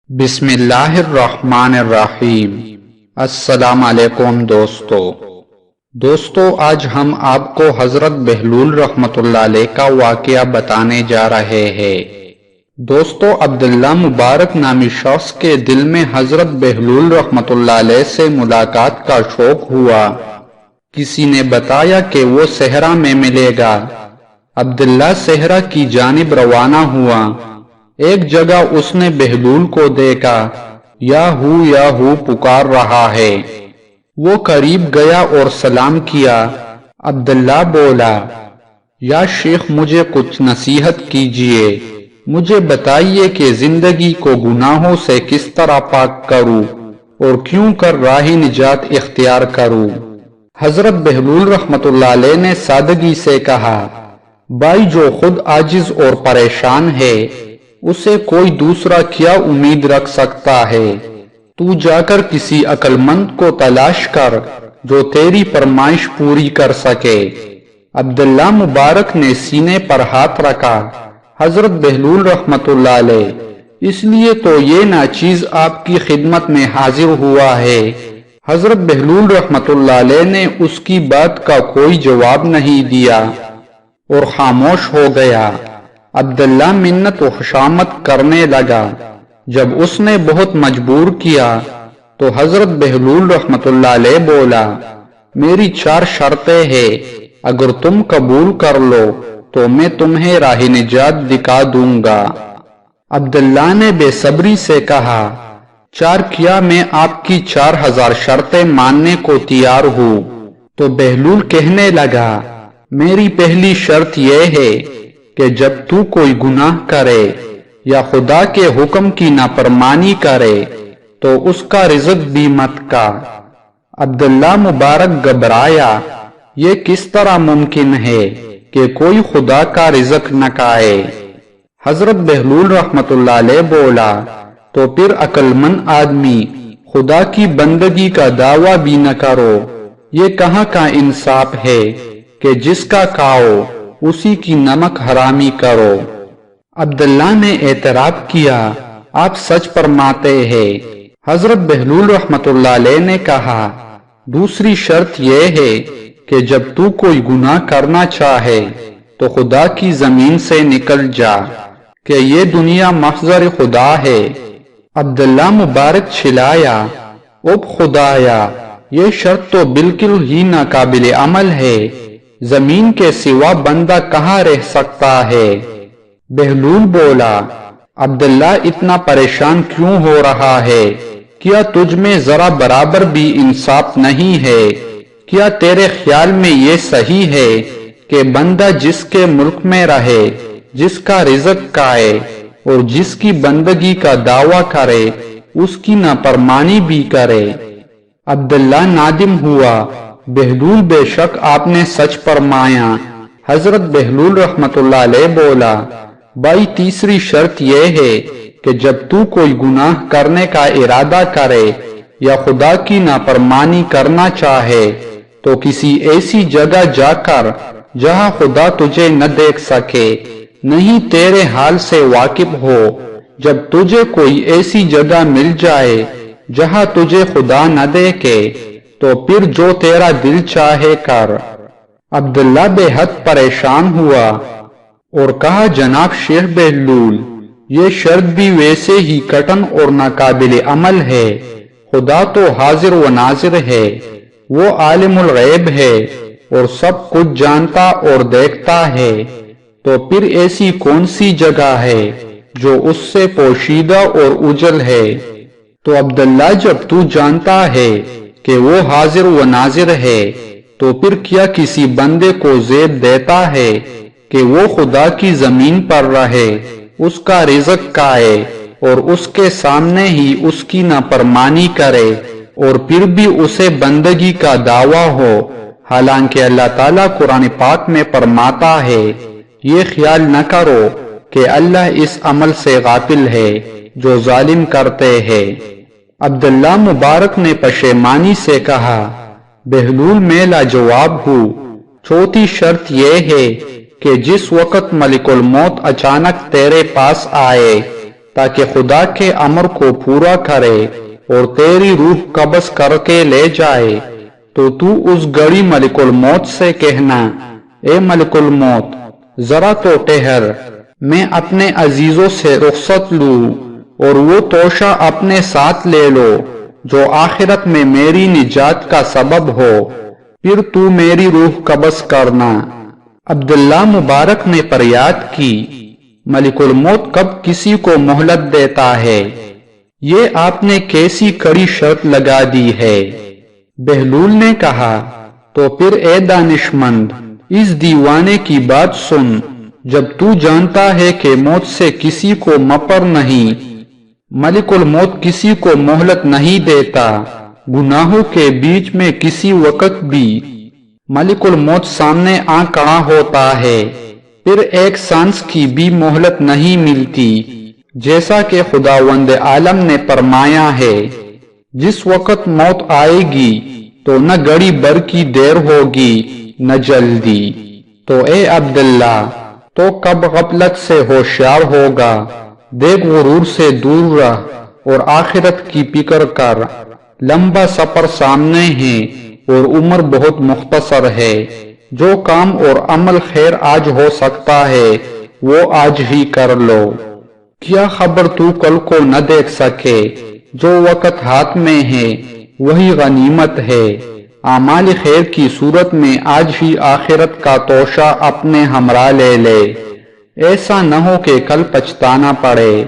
بسم اللہ الرحمن الرحیم۔ السلام علیکم دوستو آج ہم آپ کو حضرت بہلول رحمۃ اللہ علیہ کا واقعہ بتانے جا رہے ہیں۔ دوستو عبداللہ مبارک نامی شخص کے دل میں حضرت بہلول رحمۃ اللہ علیہ سے ملاقات کا شوق ہوا۔ کسی نے بتایا کہ وہ صحرا میں ملے گا۔ عبداللہ صحرا کی جانب روانہ ہوا۔ ایک جگہ اس نے بہلول کو دیکھا، یا ہو پکار رہا ہے۔ وہ قریب گیا اور سلام کیا۔ عبداللہ بولا، یا شیخ مجھے کچھ نصیحت کیجئے، مجھے بتائیے کہ زندگی کو گناہوں سے کس طرح پاک کروں اور کیوں کر راہ نجات اختیار کروں۔ حضرت بہلول رحمۃ اللہ علیہ نے سادگی سے کہا، بھائی جو خود عاجز اور پریشان ہے اسے کوئی دوسرا کیا امید رکھ سکتا ہے؟ تو جا کر کسی عقل مند کو تلاش کر جو تیری فرمائش پوری کر سکے۔ عبداللہ مبارک نے سینے پر ہاتھ رکھا، حضرت بہلول رحمۃ اللہ علیہ، اس لیے تو یہ ناچیز آپ کی خدمت میں حاضر ہوا ہے۔ حضرت بہلول رحمۃ اللہ علیہ نے اس کی بات کا کوئی جواب نہیں دیا اور خاموش ہو گیا۔ عبداللہ منت و خوشامد کرنے لگا۔ جب اس نے بہت مجبور کیا تو حضرت بہلول رحمۃ اللہ علیہ بولا، میری 4 شرطیں ہیں، اگر تم قبول کر لو تو میں تمہیں راہ نجات دکھا دوں گا۔ عبداللہ نے بے صبری سے کہا، 4 کیا میں آپ کی 4000 شرطیں ماننے کو تیار ہوں۔ تو بہلول کہنے لگا، میری پہلی شرط یہ ہے کہ جب تو کوئی گناہ کرے یا خدا کے حکم کی نافرمانی کرے تو اس کا رزق بھی مت کا۔ عبداللہ مبارک گھبرایا، یہ کس طرح ممکن ہے کہ کوئی خدا کا رزق نہ کھائے؟ حضرت بہلول رحمۃ اللہ علیہ بولا، تو پھر عقل مند آدمی خدا کی بندگی کا دعویٰ بھی نہ کرو۔ یہ کہاں کا انصاف ہے کہ جس کا کھاؤ اسی کی نمک حرامی کرو۔ عبداللہ نے اعتراف کیا، آپ سچ فرماتے ہیں۔ حضرت بہلول رحمۃ اللہ علیہ نے کہا، دوسری شرط یہ ہے کہ جب تو کوئی گناہ کرنا چاہے تو خدا کی زمین سے نکل جا، کہ یہ دنیا محضر خدا ہے۔ عبداللہ مبارک چلایا، اب خدایا، یہ شرط تو بالکل ہی ناقابل عمل ہے، زمین کے سوا بندہ کہاں رہ سکتا ہے؟ بہلول بولا، عبداللہ اتنا پریشان کیوں ہو رہا ہے؟ کیا تجھ میں ذرا برابر بھی انصاف نہیں ہے؟ کیا تیرے خیال میں یہ صحیح ہے کہ بندہ جس کے ملک میں رہے، جس کا رزق کھائے اور جس کی بندگی کا دعویٰ کرے اس کی نافرمانی بھی کرے؟ عبداللہ نادم ہوا، بہلول بے شک آپ نے سچ فرمایا۔ حضرت بہلول رحمۃ اللہ علیہ بولا، بھائی تیسری شرط یہ ہے کہ جب تو کوئی گناہ کرنے کا ارادہ کرے یا خدا کی نافرمانی کرنا چاہے تو کسی ایسی جگہ جا کر جہاں خدا تجھے نہ دیکھ سکے، نہیں تیرے حال سے واقف ہو۔ جب تجھے کوئی ایسی جگہ مل جائے جہاں تجھے خدا نہ دیکھے تو پھر جو تیرا دل چاہے کر۔ عبداللہ بے حد پریشان ہوا اور کہا، جناب شیخ بہلول، یہ شرط بھی ویسے ہی کٹن اور ناقابل عمل ہے۔ خدا تو حاضر و ناظر ہے، وہ عالم الغیب ہے اور سب کچھ جانتا اور دیکھتا ہے، تو پھر ایسی کون سی جگہ ہے جو اس سے پوشیدہ اور اجل ہے؟ تو عبداللہ جب تو جانتا ہے کہ وہ حاضر و ناظر ہے تو پھر کیا کسی بندے کو زیب دیتا ہے کہ وہ خدا کی زمین پر رہے، اس کا رزق کھائے اور اس کے سامنے ہی اس کی نافرمانی کرے اور پھر بھی اسے بندگی کا دعویٰ ہو؟ حالانکہ اللہ تعالیٰ قرآن پاک میں فرماتا ہے، یہ خیال نہ کرو کہ اللہ اس عمل سے غافل ہے جو ظالم کرتے ہیں۔ عبداللہ مبارک نے پشیمانی سے کہا، بہلول میں لاجواب ہوں۔ چوتھی شرط یہ ہے کہ جس وقت ملک الموت اچانک تیرے پاس آئے تاکہ خدا کے امر کو پورا کرے اور تیری روح قبض کر کے لے جائے، تو اس گھڑی ملک الموت سے کہنا، اے ملک الموت، ذرا تو ٹھہر، میں اپنے عزیزوں سے رخصت لوں اور وہ توشہ اپنے ساتھ لے لو جو آخرت میں میری نجات کا سبب ہو، پھر تو میری روح قبض کرنا۔ عبداللہ مبارک نے فریاد کی، ملک الموت کب کسی کو مہلت دیتا ہے؟ یہ آپ نے کیسی کڑی شرط لگا دی ہے؟ بہلول نے کہا، تو پھر اے دانشمند، اس دیوانے کی بات سن، جب تو جانتا ہے کہ موت سے کسی کو مفر نہیں، ملک الموت کسی کو مہلت نہیں دیتا، گناہوں کے بیچ میں کسی وقت بھی ملک الموت سامنے آ کھڑا ہوتا ہے، پھر ایک سانس کی بھی مہلت نہیں ملتی، جیسا کہ خداوند عالم نے فرمایا ہے، جس وقت موت آئے گی تو نہ گھڑی بھر کی دیر ہوگی نہ جلدی۔ تو اے عبداللہ، تو کب غفلت سے ہوشیار ہوگا؟ دیکھ غرور سے دور رہ اور آخرت کی فکر کر، لمبا سفر سامنے ہے اور عمر بہت مختصر ہے، جو کام اور عمل خیر آج ہو سکتا ہے وہ آج ہی کر لو، کیا خبر تو کل کو نہ دیکھ سکے؟ جو وقت ہاتھ میں ہے وہی غنیمت ہے، اعمال خیر کی صورت میں آج ہی آخرت کا توشہ اپنے ہمراہ لے لے، ایسا نہ ہو کہ کل پچھتانا پڑے۔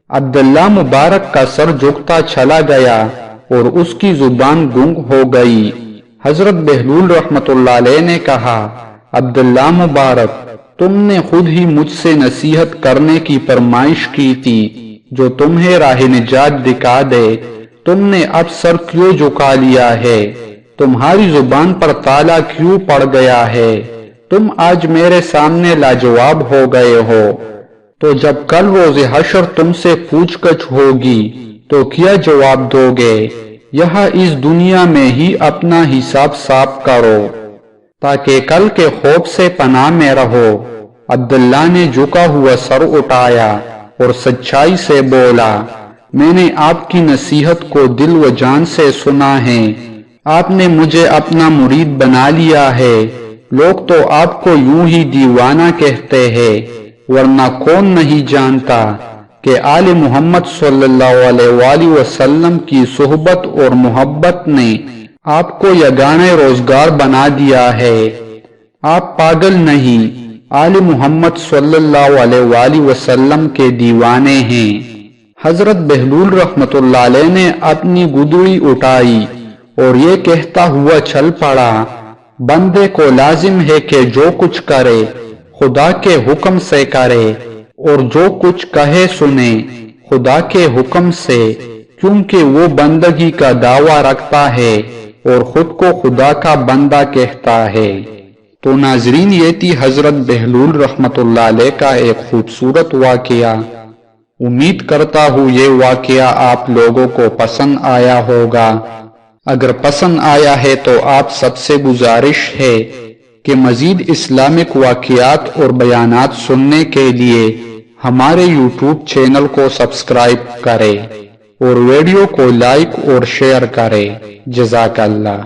عبداللہ مبارک کا سر جھکتا چلا گیا اور اس کی زبان گنگ ہو گئی۔ حضرت بہلول رحمت اللہ علیہ نے کہا، عبداللہ مبارک، تم نے خود ہی مجھ سے نصیحت کرنے کی فرمائش کی تھی، جو تمہیں راہ نجات دکھا دے، تم نے اب سر کیوں جھکا لیا ہے؟ تمہاری زبان پر تالا کیوں پڑ گیا ہے؟ تم آج میرے سامنے لاجواب ہو گئے ہو، تو جب کل روز حشر تم سے پوچھ گچھ ہوگی تو کیا جواب دو گے؟ یہاں اس دنیا میں ہی اپنا حساب صاف کرو تاکہ کل کے خوف سے پناہ میں رہو۔ عبداللہ نے جھکا ہوا سر اٹھایا اور سچائی سے بولا، میں نے آپ کی نصیحت کو دل و جان سے سنا ہے، آپ نے مجھے اپنا مرید بنا لیا ہے، لوگ تو آپ کو یوں ہی دیوانہ کہتے ہیں، ورنہ کون نہیں جانتا کہ آل محمد صلی اللہ علیہ وآلہ وسلم کی صحبت اور محبت نے آپ کو یگانہ روزگار بنا دیا ہے۔ آپ پاگل نہیں، آل محمد صلی اللہ علیہ وآلہ وسلم کے دیوانے ہیں۔ حضرت بہلول رحمت اللہ علیہ نے اپنی گدڑی اٹھائی اور یہ کہتا ہوا چل پڑا، بندے کو لازم ہے کہ جو کچھ کرے خدا کے حکم سے کرے اور جو کچھ کہے سنے خدا کے حکم سے، کیونکہ وہ بندگی کا دعویٰ رکھتا ہے اور خود کو خدا کا بندہ کہتا ہے۔ تو ناظرین، یہ تھی حضرت بہلول رحمت اللہ علیہ کا ایک خوبصورت واقعہ۔ امید کرتا ہوں یہ واقعہ آپ لوگوں کو پسند آیا ہوگا۔ اگر پسند آیا ہے تو آپ سب سے گزارش ہے کہ مزید اسلامک واقعات اور بیانات سننے کے لیے ہمارے یوٹیوب چینل کو سبسکرائب کریں اور ویڈیو کو لائک اور شیئر کریں۔ جزاک اللہ۔